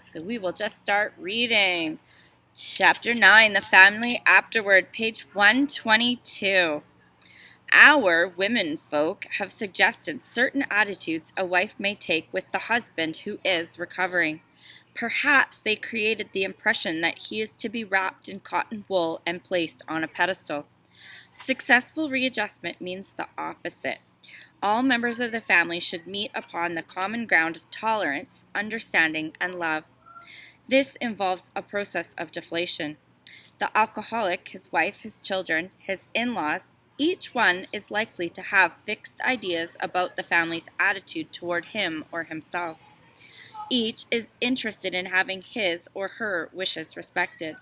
So we will just start reading. Chapter 9, The Family Afterward, page 122. Our womenfolk have suggested certain attitudes a wife may take with the husband who is recovering. Perhaps they created the impression that he is to be wrapped in cotton wool and placed on a pedestal. Successful readjustment means the opposite. All members of the family should meet upon the common ground of tolerance, understanding, and love. This involves a process of deflation. The alcoholic, his wife, his children, his in-laws, each one is likely to have fixed ideas about the family's attitude toward him or himself. Each is interested in having his or her wishes respected.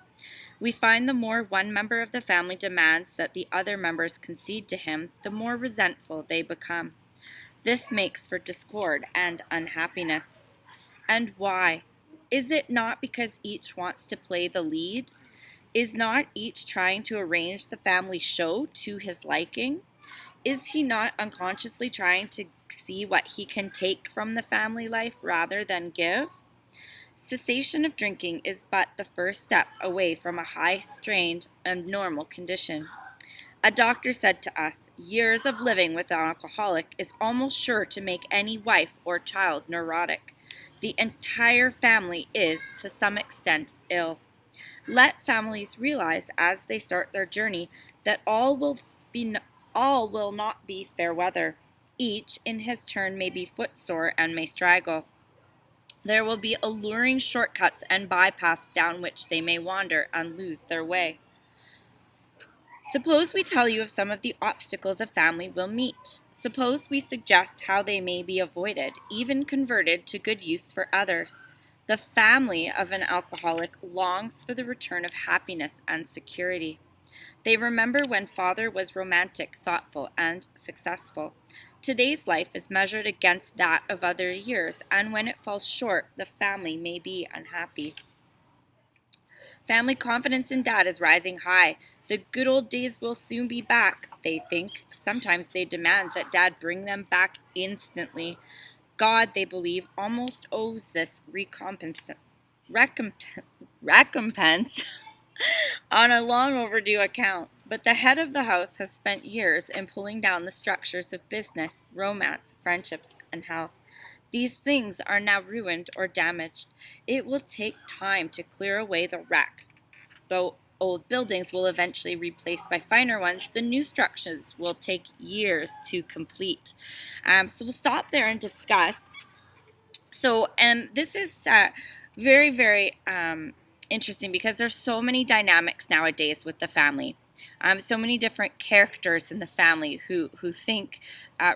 We find the more one member of the family demands that the other members concede to him, the more resentful they become. This makes for discord and unhappiness. And why? Is it not because each wants to play the lead? Is not each trying to arrange the family show to his liking? Is he not unconsciously trying to see what he can take from the family life rather than give? Cessation of drinking is but the first step away from a high-strained and normal condition. A doctor said to us, years of living with an alcoholic is almost sure to make any wife or child neurotic. The entire family is, to some extent, ill. Let families realize as they start their journey that all will not be fair weather. Each, in his turn, may be footsore and may straggle. There will be alluring shortcuts and bypaths down which they may wander and lose their way. Suppose we tell you of some of the obstacles a family will meet. Suppose we suggest how they may be avoided, even converted to good use for others. The family of an alcoholic longs for the return of happiness and security. They remember when father was romantic, thoughtful, and successful. Today's life is measured against that of other years, and when it falls short, the family may be unhappy. Family confidence in dad is rising high. The good old days will soon be back, they think. Sometimes they demand that dad bring them back instantly. God, they believe, almost owes this recompense on a long overdue account. But the head of the house has spent years in pulling down the structures of business, romance, friendships, and health. These things are now ruined or damaged. It will take time to clear away the wreck. Though old buildings will eventually be replaced by finer ones, the new structures will take years to complete. So we'll stop there and discuss. So, this is very, very interesting because there's so many dynamics nowadays with the family. So many different characters in the family who think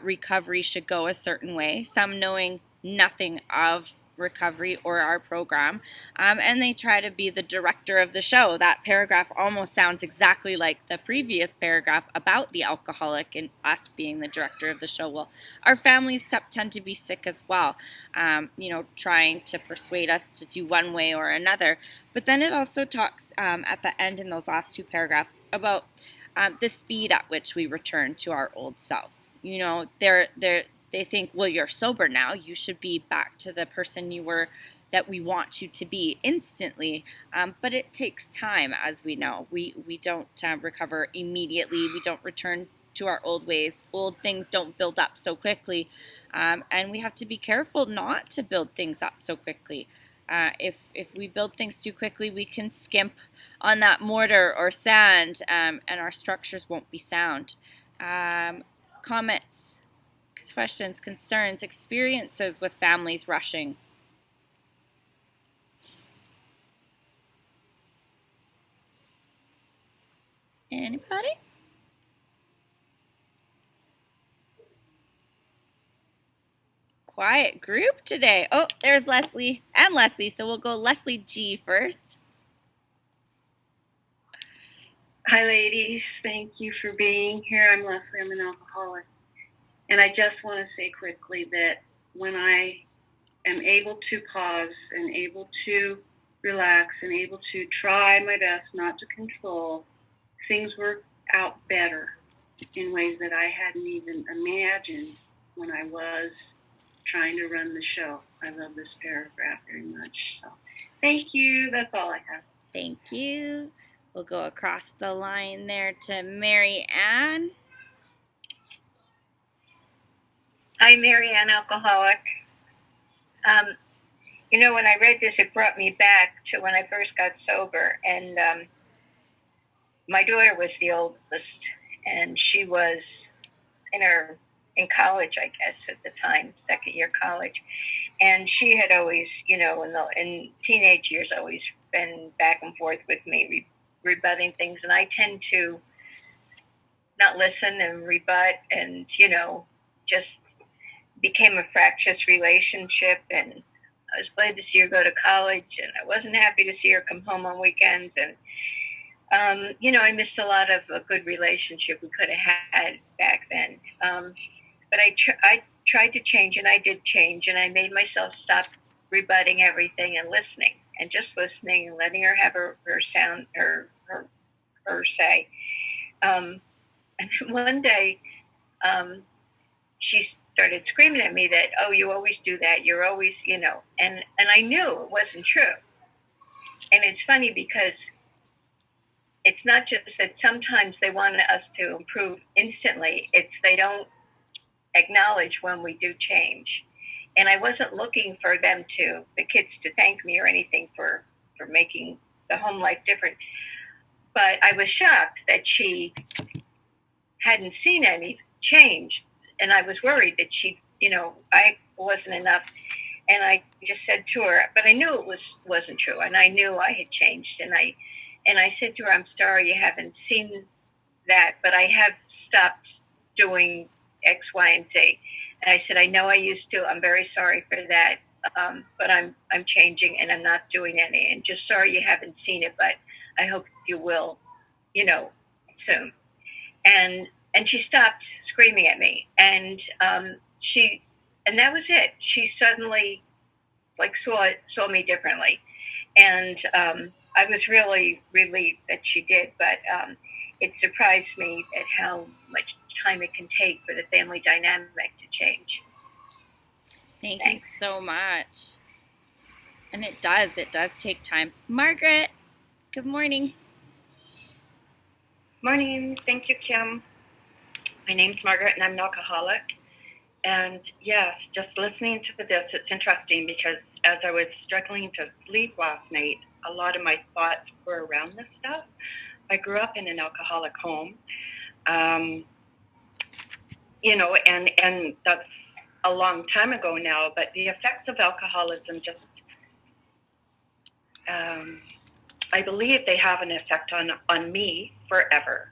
recovery should go a certain way, some knowing nothing of recovery or our program, and they try to be the director of the show. That paragraph almost sounds exactly like the previous paragraph about the alcoholic and us being the director of the show. Well, our families tend to be sick as well, trying to persuade us to do one way or another. But then it also talks at the end in those last two paragraphs about the speed at which we return to our old selves. They think, well, you're sober now. You should be back to the person you were, that we want you to be instantly. But it takes time, as we know. We don't recover immediately. We don't return to our old ways. Old things don't build up so quickly. And we have to be careful not to build things up so quickly. If we build things too quickly, we can skimp on that mortar or sand, and our structures won't be sound. Comments, questions, concerns, experiences with families rushing. Anybody? Quiet group today. Oh, there's Leslie and Leslie, so we'll go Leslie G first. Hi, ladies. Thank you for being here. I'm Leslie. I'm an alcoholic. And I just want to say quickly that when I am able to pause and able to relax and able to try my best not to control, things work out better in ways that I hadn't even imagined when I was trying to run the show. I love this paragraph very much. So thank you. That's all I have. Thank you. We'll go across the line there to Mary Ann. Hi, Mary Ann, alcoholic. When I read this, it brought me back to when I first got sober, and my daughter was the oldest, and she was in college, I guess, at the time, second year college. And she had always, in teenage years, always been back and forth with me, rebutting things. And I tend to not listen and rebut, and, just became a fractious relationship. And I was glad to see her go to college, and I wasn't happy to see her come home on weekends. And, I missed a lot of a good relationship we could have had back then. But I tried to change, and I did change, and I made myself stop rebutting everything and listening, and just listening and letting her have her say. And one day, she started screaming at me that, "Oh, you always do that. You're always, and I knew it wasn't true. And it's funny because it's not just that sometimes they want us to improve instantly. It's they don't acknowledge when we do change. And I wasn't looking for the kids to thank me or anything for making the home life different. But I was shocked that she hadn't seen any change. And I was worried that I wasn't enough. And I just said to her, but I knew it wasn't true. And I knew I had changed. And I said to her, "I'm sorry you haven't seen that, but I have stopped doing X, Y, and Z." And I said, "I know I used to. I'm very sorry for that, but I'm changing, and I'm not doing any. And just sorry you haven't seen it, but I hope you will, soon." And she stopped screaming at me, and and that was it. She suddenly saw me differently, and I was really relieved that she did, but it surprised me at how much time it can take for the family dynamic to change. Thanks you so much. And it does take time. Margaret, good morning. Morning. Thank you, Kim. My name's Margaret, and I'm an alcoholic. And yes, just listening to this, it's interesting because as I was struggling to sleep last night, a lot of my thoughts were around this stuff. I grew up in an alcoholic home, and that's a long time ago now, but the effects of alcoholism just, I believe they have an effect on me forever.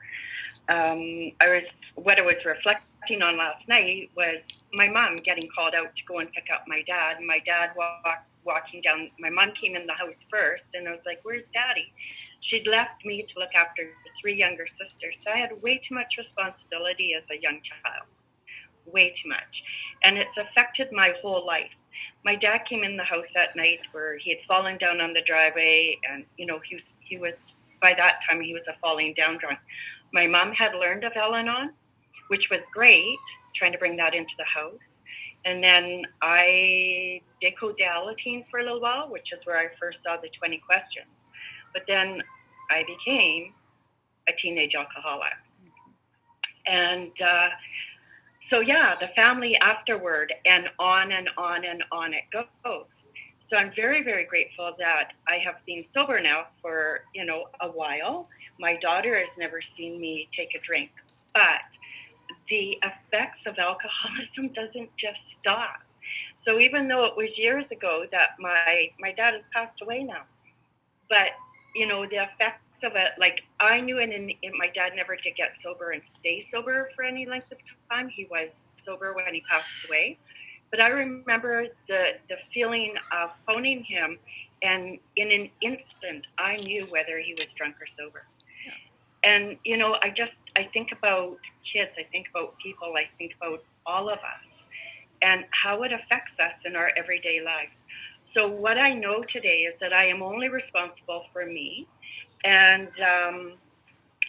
What I was reflecting on last night was my mom getting called out to go and pick up my dad. My dad walking down. My mom came in the house first, and I was like, "Where's Daddy?" She'd left me to look after 3 younger sisters, so I had way too much responsibility as a young child, way too much, and it's affected my whole life. My dad came in the house that night where he had fallen down on the driveway, and he was by that time he was a falling down drunk. My mom had learned of Al-Anon, which was great, trying to bring that into the house. And then I did Codalatine for a little while, which is where I first saw the 20 questions. But then I became a teenage alcoholic. And the family afterward, and on and on and on it goes. So I'm very, very grateful that I have been sober now for, a while. My daughter has never seen me take a drink, but the effects of alcoholism doesn't just stop. So even though it was years ago that my dad has passed away now, but the effects of it, like I knew my dad never did get sober and stay sober for any length of time. He was sober when he passed away. But I remember the feeling of phoning him, and in an instant, I knew whether he was drunk or sober. Yeah. And, I think about kids, I think about people, I think about all of us and how it affects us in our everyday lives. So what I know today is that I am only responsible for me. And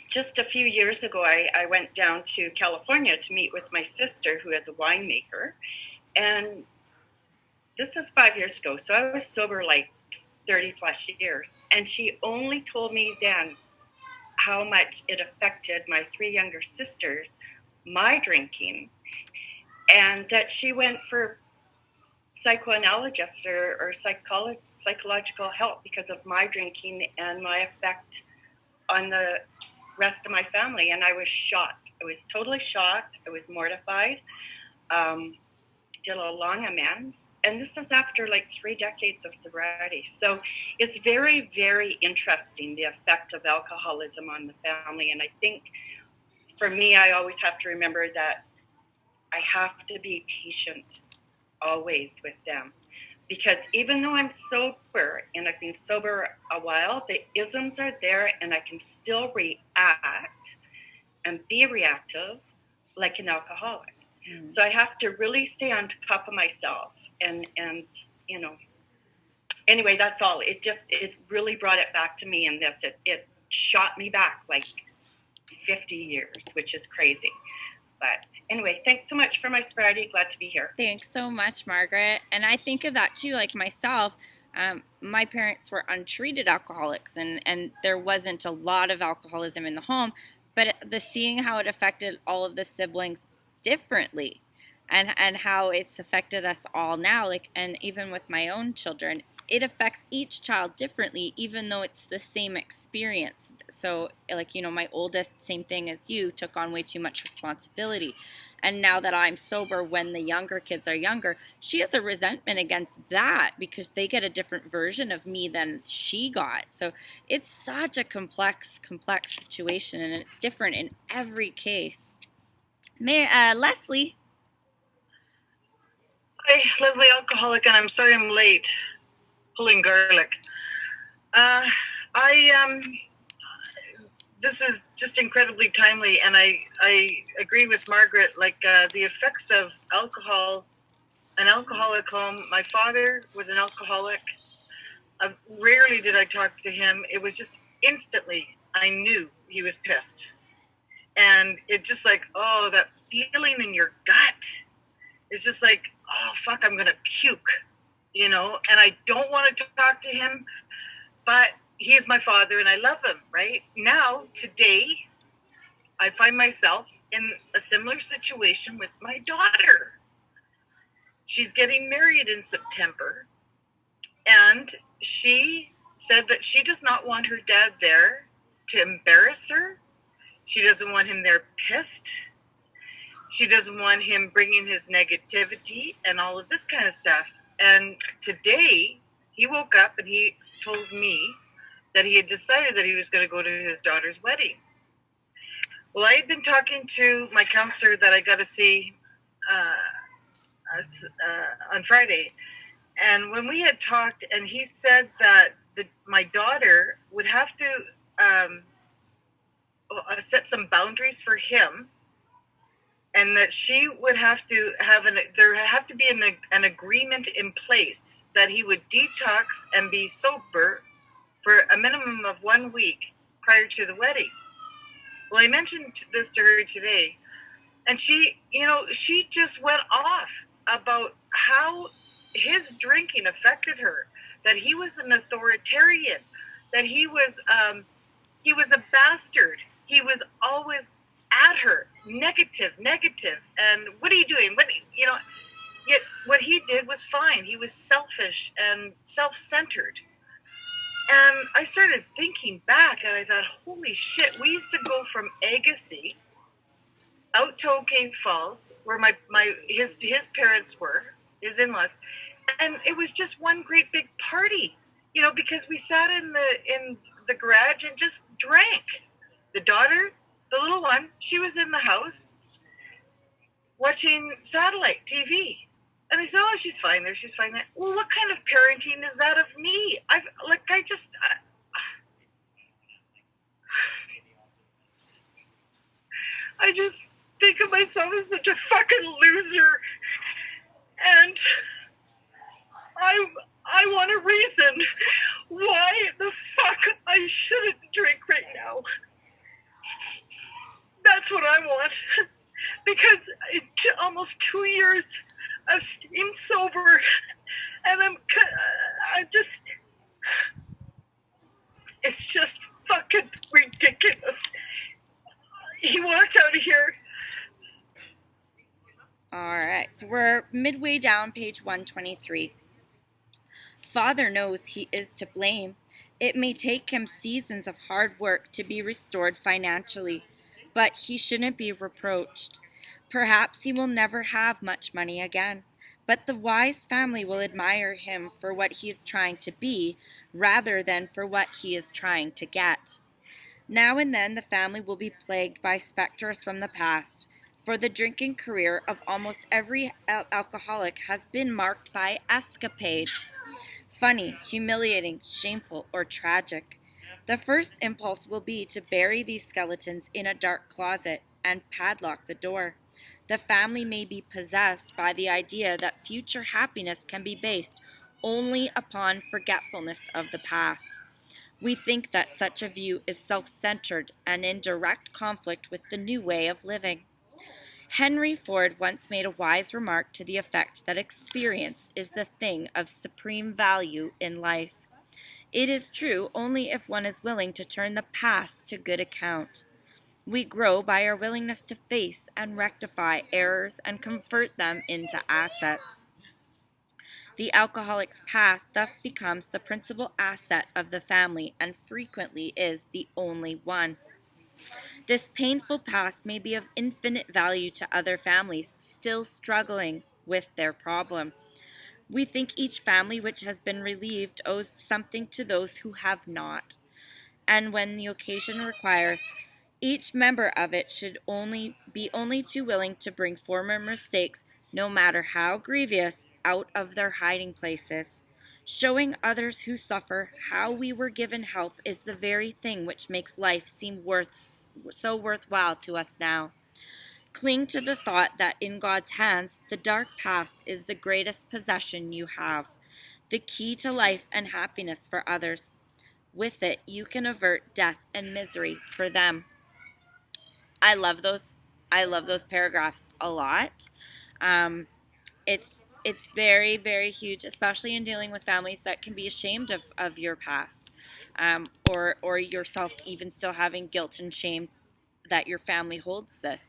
just a few years ago, I went down to California to meet with my sister, who is a winemaker. And this is 5 years ago, so I was sober like 30 plus years. And she only told me then how much it affected my 3 younger sisters, my drinking, and that she went for psychoanalysis or psychological help because of my drinking and my effect on the rest of my family. And I was shocked. I was totally shocked. I was mortified. Did a long amends. And this is after like 3 decades of sobriety. So it's very, very interesting, the effect of alcoholism on the family. And I think for me, I always have to remember that I have to be patient always with them. Because even though I'm sober and I've been sober a while, the isms are there and I can still react and be reactive like an alcoholic. So I have to really stay on top of myself and you know, anyway, that's all. It really brought it back to me in this. It shot me back like 50 years, which is crazy. But anyway, thanks so much for my sobriety. Glad to be here. Thanks so much, Margaret. And I think of that too, like myself. My parents were untreated alcoholics, and there wasn't a lot of alcoholism in the home, but the seeing how it affected all of the siblings differently, and how it's affected us all now, like, and even with my own children, it affects each child differently, even though it's the same experience. So, like, you know, my oldest, same thing as you, took on way too much responsibility. And now that I'm sober, when the younger kids are younger, she has a resentment against that because they get a different version of me than she got. So it's such a complex situation, and it's different in every case. Leslie. Hi, Leslie, alcoholic, and I'm sorry I'm late. Pulling garlic. This is just incredibly timely, and I agree with Margaret. Like the effects of alcohol, an alcoholic home. My father was an alcoholic. Rarely did I talk to him. It was just instantly I knew he was pissed. And it just like, oh, that feeling in your gut. It's just like, oh, fuck, I'm going to puke, you know? And I don't want to talk to him, but he is my father and I love him, right? Now, today, I find myself in a similar situation with my daughter. She's getting married in September. And she said that she does not want her dad there to embarrass her. She doesn't want him there pissed. She doesn't want him bringing his negativity and all of this kind of stuff. And today, he woke up and he told me that he had decided that he was going to go to his daughter's wedding. Well, I had been talking to my counselor that I got to see on Friday. And when we had talked, and he said that my daughter would have to set some boundaries for him, and that she would have to have there have to be an agreement in place that he would detox and be sober for a minimum of 1 week prior to the wedding. Well, I mentioned this to her today, and she just went off about how his drinking affected her, that he was an authoritarian, that he was a bastard. He was always at her, negative, and what are you doing? Yet what he did was fine. He was selfish and self-centered. And I started thinking back, and I thought, holy shit, we used to go from Agassiz out to OK Falls, where his parents were, his in-laws, and it was just one great big party, because we sat in the garage and just drank. The daughter, the little one, she was in the house watching satellite TV. And I said, oh, she's fine there. She's fine there. Well, what kind of parenting is that of me? I just think of myself as such a fucking loser. And I want a reason why the fuck I shouldn't drink right now. That's what I want. Because almost 2 years of staying sober, and I'm just, it's just fucking ridiculous. He walked out of here. All right, so we're midway down page 123. Father knows he is to blame. It may take him seasons of hard work to be restored financially, but he shouldn't be reproached. Perhaps he will never have much money again, but the wise family will admire him for what he is trying to be rather than for what he is trying to get. Now and then the family will be plagued by specters from the past, for the drinking career of almost every alcoholic has been marked by escapades. Funny, humiliating, shameful, or tragic. The first impulse will be to bury these skeletons in a dark closet and padlock the door. The family may be possessed by the idea that future happiness can be based only upon forgetfulness of the past. We think that such a view is self-centered and in direct conflict with the new way of living. Henry Ford once made a wise remark to the effect that experience is the thing of supreme value in life. It is true only if one is willing to turn the past to good account. We grow by our willingness to face and rectify errors and convert them into assets. The alcoholic's past thus becomes the principal asset of the family and frequently is the only one. This painful past may be of infinite value to other families still struggling with their problem. We think each family which has been relieved owes something to those who have not, and when the occasion requires, each member of it should be only too willing to bring former mistakes, no matter how grievous, out of their hiding places. Showing others who suffer how we were given help is the very thing which makes life seem so worthwhile to us now. Cling to the thought that in God's hands, the dark past is the greatest possession you have, the key to life and happiness for others. With it, you can avert death and misery for them. I love those paragraphs a lot. It's very, very huge, especially in dealing with families that can be ashamed of your past, or yourself even still having guilt and shame that your family holds this.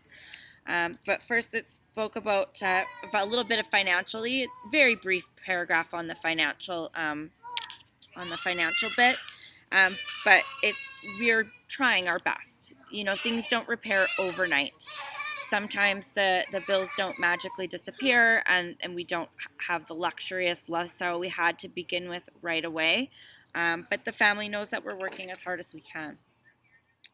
But first, it spoke about a little bit of financially, very brief paragraph on the financial bit. But we're trying our best. Things don't repair overnight. Sometimes the bills don't magically disappear, and we don't have the luxurious lifestyle we had to begin with right away. But the family knows that we're working as hard as we can.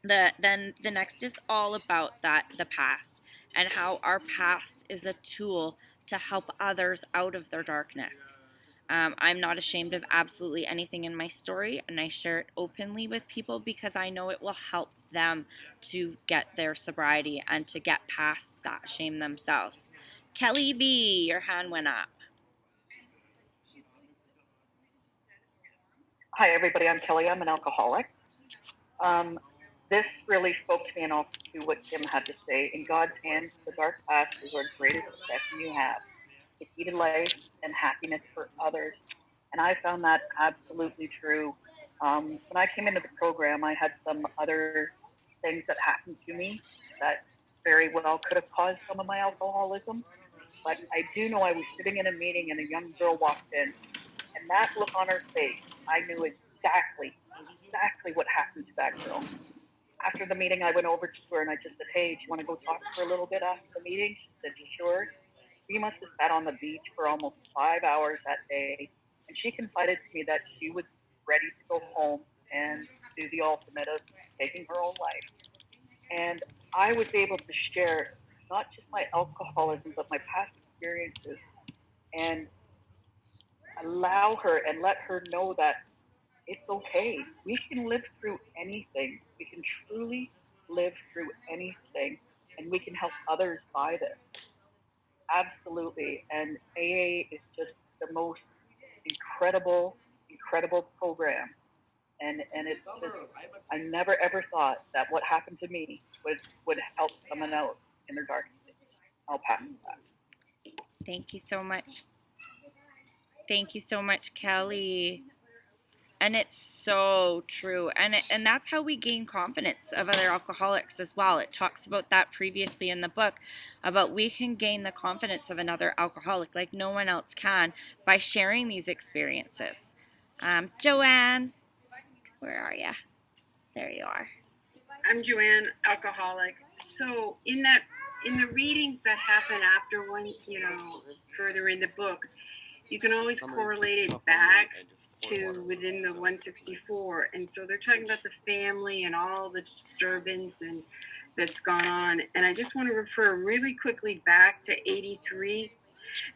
Then the next is all about the past and how our past is a tool to help others out of their darkness. I'm not ashamed of absolutely anything in my story, and I share it openly with people because I know it will help them to get their sobriety and to get past that shame themselves. Kelly B., your hand went up. Hi, everybody. I'm Kelly. I'm an alcoholic. This really spoke to me, and also to what Kim had to say. In God's hands, the dark past is our greatest possession you have. The key to life and happiness for others. And I found that absolutely true. When I came into the program, I had some other things that happened to me that very well could have caused some of my alcoholism. But I do know I was sitting in a meeting and a young girl walked in, and that look on her face, I knew exactly what happened to that girl. After the meeting, I went over to her and I just said, "Hey, do you want to go talk for a little bit after the meeting?" She said, "Sure." We must have sat on the beach for almost 5 hours that day, and she confided to me that she was ready to go home and do the ultimate of taking her own life. And I was able to share not just my alcoholism, but my past experiences, and allow her and let her know that it's okay. We can live through anything. We can truly live through anything, and we can help others by this. Absolutely. And AA is just the most incredible program. And it's just, I never ever thought that what happened to me would help someone out in their darkest days. I'll pass it back. Thank you so much. Thank you so much, Kelly. And it's so true. And that's how we gain confidence of other alcoholics as well. It talks about that previously in the book, about we can gain the confidence of another alcoholic like no one else can by sharing these experiences. Joanne, where are you? There you are. I'm Joanne, alcoholic. So in the readings that happen after one, further in the book, you can always correlate it back to within the 164. And so they're talking about the family and all the disturbance and that's gone on. And I just want to refer really quickly back to 83.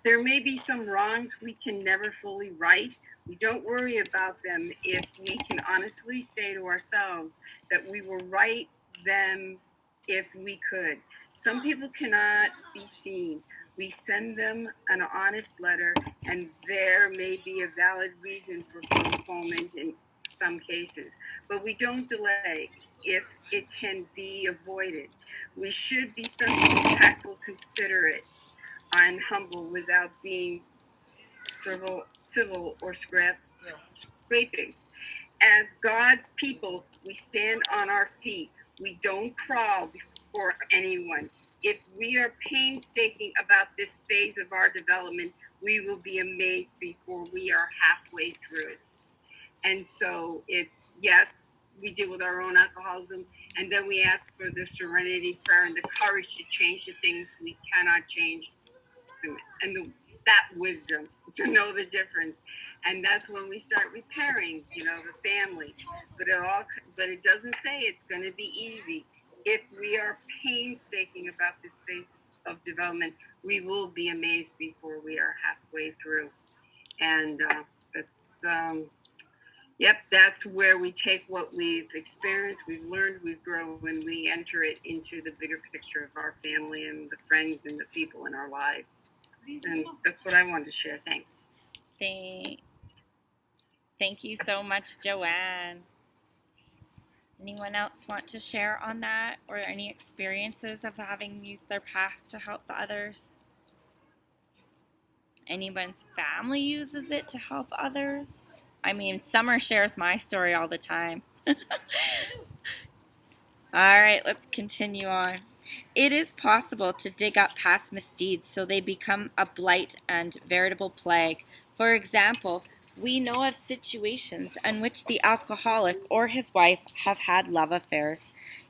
There may be some wrongs we can never fully right. We don't worry about them if we can honestly say to ourselves that we will right them if we could. Some people cannot be seen. We send them an honest letter, and there may be a valid reason for postponement in some cases, but we don't delay if it can be avoided. We should be sensible, tactful, considerate, and humble without being civil or scraping. As God's people, we stand on our feet. We don't crawl before anyone. If we are painstaking about this phase of our development, we will be amazed before we are halfway through. And so it's, yes, we deal with our own alcoholism, and then we ask for the serenity prayer and the courage to change the things we cannot change, and that wisdom to know the difference. And that's when we start repairing, the family. But it doesn't say it's going to be easy. If we are painstaking about this phase of development, we will be amazed before we are halfway through. And that's where we take what we've experienced, we've learned, we've grown, when we enter it into the bigger picture of our family and the friends and the people in our lives. And that's what I wanted to share. Thanks. Thank you so much, Joanne. Anyone else want to share on that, or any experiences of having used their past to help others? Anyone's family uses it to help others? I mean, Summer shares my story all the time. All right, let's continue on. It is possible to dig up past misdeeds so they become a blight and veritable plague. For example, we know of situations in which the alcoholic or his wife have had love affairs.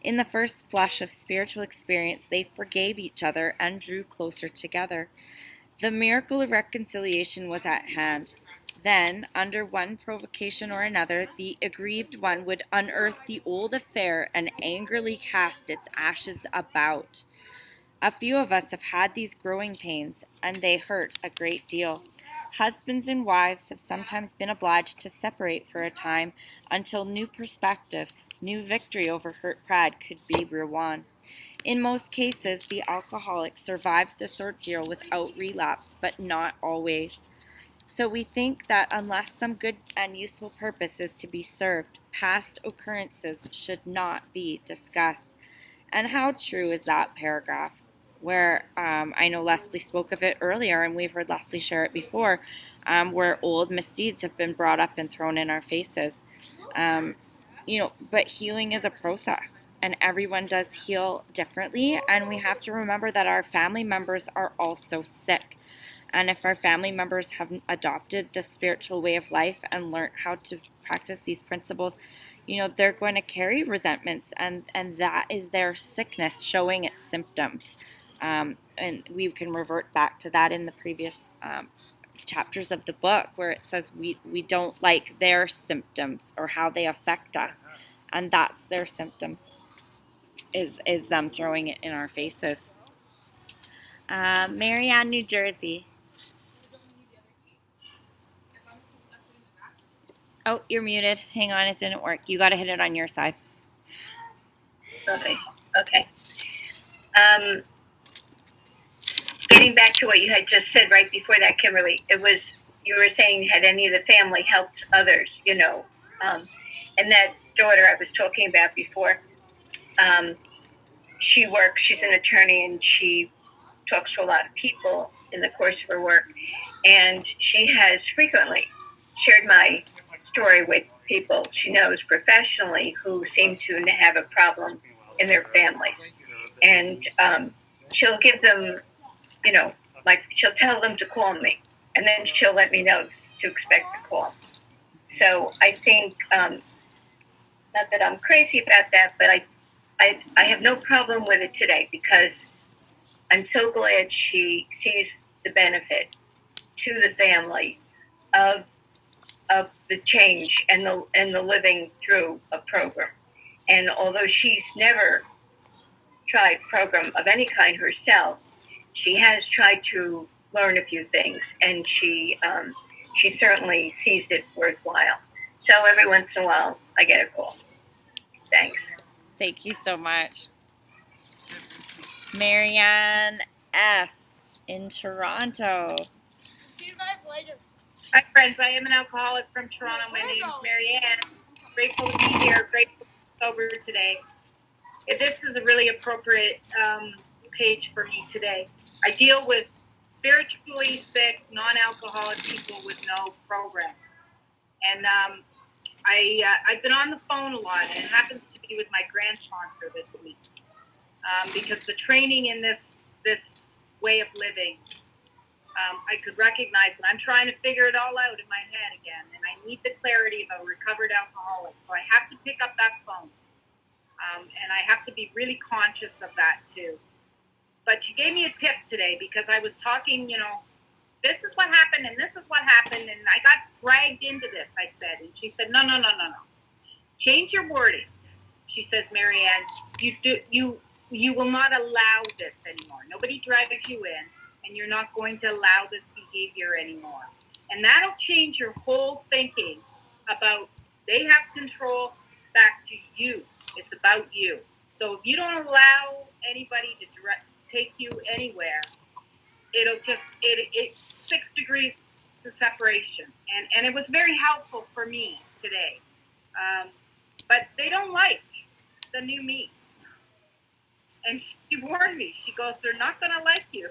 In the first flush of spiritual experience, they forgave each other and drew closer together. The miracle of reconciliation was at hand. Then, under one provocation or another, the aggrieved one would unearth the old affair and angrily cast its ashes about. A few of us have had these growing pains, and they hurt a great deal. Husbands and wives have sometimes been obliged to separate for a time until new perspective, new victory over hurt pride could be won. In most cases, the alcoholic survived this ordeal without relapse, but not always. So we think that unless some good and useful purpose is to be served, past occurrences should not be discussed. And how true is that paragraph? Where I know Leslie spoke of it earlier, and we've heard Leslie share it before, where old misdeeds have been brought up and thrown in our faces. But healing is a process, and everyone does heal differently, and we have to remember that our family members are also sick. And if our family members have adopted the spiritual way of life and learned how to practice these principles, they're going to carry resentments, and that is their sickness showing its symptoms. And we can revert back to that in the previous chapters of the book, where it says we don't like their symptoms or how they affect us, and that's their symptoms, is them throwing it in our faces. Marianne, New Jersey. Oh, you're muted. Hang on, it didn't work. You got to hit it on your side. Okay. Getting back to what you had just said right before that, Kimberly, you were saying, had any of the family helped others, and that daughter I was talking about before, she's an attorney, and she talks to a lot of people, in the course of her work. And she has frequently shared my story with people she knows professionally who seem to have a problem in their families. And she'll give them, like she'll tell them to call me, and then she'll let me know to expect the call. So I think, not that I'm crazy about that, but I have no problem with it today, because I'm so glad she sees the benefit to the family of the change and the living through a program. And although she's never tried program of any kind herself, she has tried to learn a few things, and she certainly sees it worthwhile. So every once in a while, I get a call. Thanks. Thank you so much. Marianne S. in Toronto. See you guys later. Hi, friends. I am an alcoholic from Toronto. My name's Marianne. Grateful to be here. Grateful to be sober today. This is a really appropriate page for me today. I deal with spiritually sick, non-alcoholic people with no program. And I've been on the phone a lot, and it happens to be with my grand sponsor this week, because the training in this way of living, I could recognize that I'm trying to figure it all out in my head again, and I need the clarity of a recovered alcoholic. So I have to pick up that phone, and I have to be really conscious of that too. But she gave me a tip today, because I was talking, this is what happened and this is what happened, and I got dragged into this, I said. And she said, no. Change your wording. She says, Marianne, you will not allow this anymore. Nobody drags you in, and you're not going to allow this behavior anymore. And that'll change your whole thinking about they have control back to you. It's about you. So if you don't allow anybody to take you anywhere, it's 6 degrees to separation. And it was very helpful for me today. But they don't like the new me. And she warned me. She goes, they're not going to like you.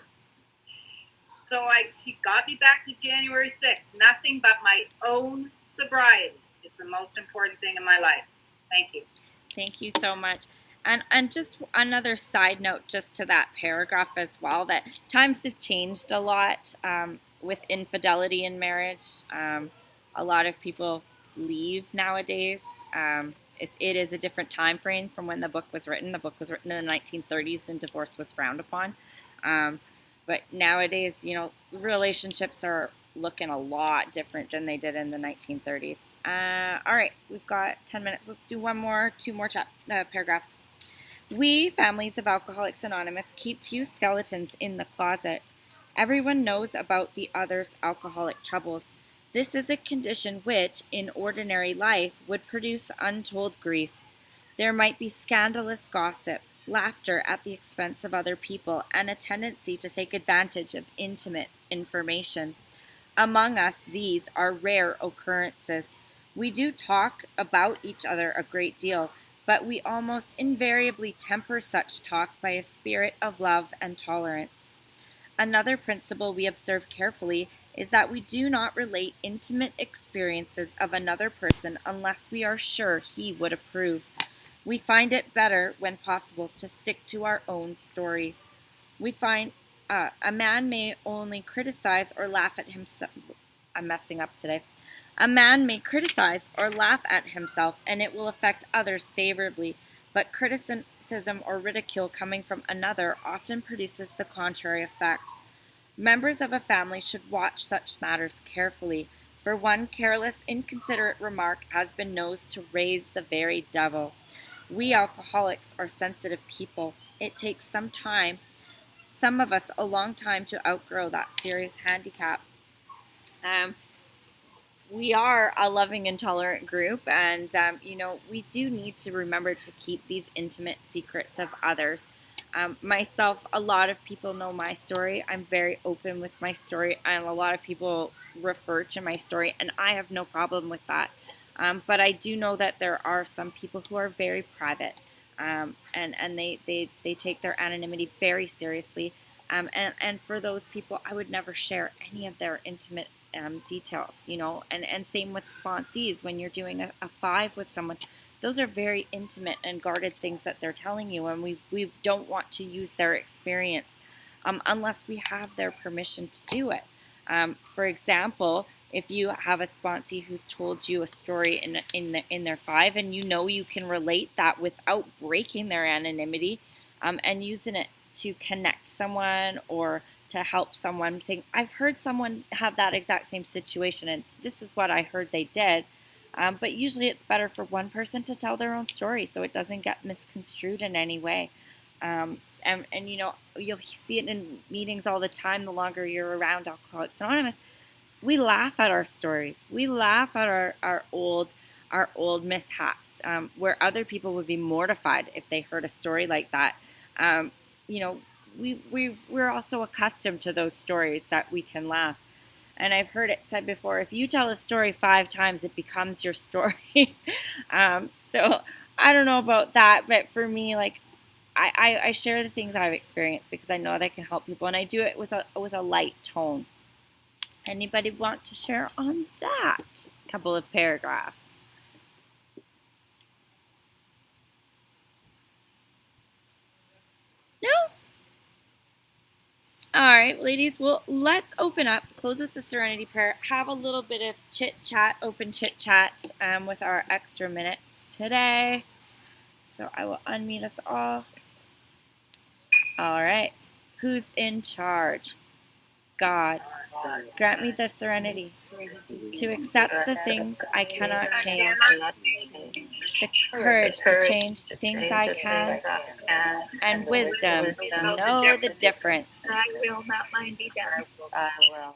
So she got me back to January 6th. Nothing but my own sobriety is the most important thing in my life. Thank you. Thank you so much. And just another side note just to that paragraph as well, that times have changed a lot with infidelity in marriage. A lot of people leave nowadays. It is a different time frame from when the book was written. The book was written in the 1930s, and divorce was frowned upon. But nowadays, relationships are looking a lot different than they did in the 1930s. All right, we've got 10 minutes. Let's do two more paragraphs. We, families of Alcoholics Anonymous, keep few skeletons in the closet. Everyone knows about the other's alcoholic troubles. This is a condition which, in ordinary life, would produce untold grief. There might be scandalous gossip, laughter at the expense of other people, and a tendency to take advantage of intimate information. Among us, these are rare occurrences. We do talk about each other a great deal, but we almost invariably temper such talk by a spirit of love and tolerance. Another principle we observe carefully is that we do not relate intimate experiences of another person unless we are sure he would approve. We find it better, when possible, to stick to our own stories. We find a man may only criticize or laugh at himself. I'm messing up today. A man may criticize or laugh at himself, and it will affect others favorably, but criticism or ridicule coming from another often produces the contrary effect. Members of a family should watch such matters carefully, for one careless, inconsiderate remark has been known to raise the very devil. We alcoholics are sensitive people. It takes some time, some of us a long time, to outgrow that serious handicap. We are a loving and tolerant group, and we do need to remember to keep these intimate secrets of others. Myself, a lot of people know my story. I'm very open with my story, and a lot of people refer to my story, and I have no problem with that. But I do know that there are some people who are very private, and they take their anonymity very seriously. And for those people, I would never share any of their intimate details, and same with sponsees. When you're doing a 5 with someone, those are very intimate and guarded things that they're telling you, and we don't want to use their experience unless we have their permission to do it. For example, if you have a sponsee who's told you a story in their 5, and you can relate that without breaking their anonymity, and using it to connect someone or to help someone, saying, I've heard someone have that exact same situation, and this is what I heard they did. But usually it's better for one person to tell their own story so it doesn't get misconstrued in any way. And you'll see it in meetings all the time. The longer you're around Alcoholics Anonymous, we laugh at our stories. We laugh at our old mishaps, where other people would be mortified if they heard a story like that. We're also accustomed to those stories that we can laugh. And I've heard it said before, if you tell a story 5 times, it becomes your story. So I don't know about that, but for me, like, I share the things I've experienced because I know that can help people, and I do it with a light tone. Anybody want to share on that? A couple of paragraphs. No? All right, ladies, well, let's open up, close with the Serenity Prayer, have a little bit of chit-chat, open chit-chat with our extra minutes today. So I will unmute us all. All right, who's in charge? God, grant me the serenity to accept the things I cannot change, the courage to change the things I can, and wisdom to know the difference. I will, not mine be done. I will.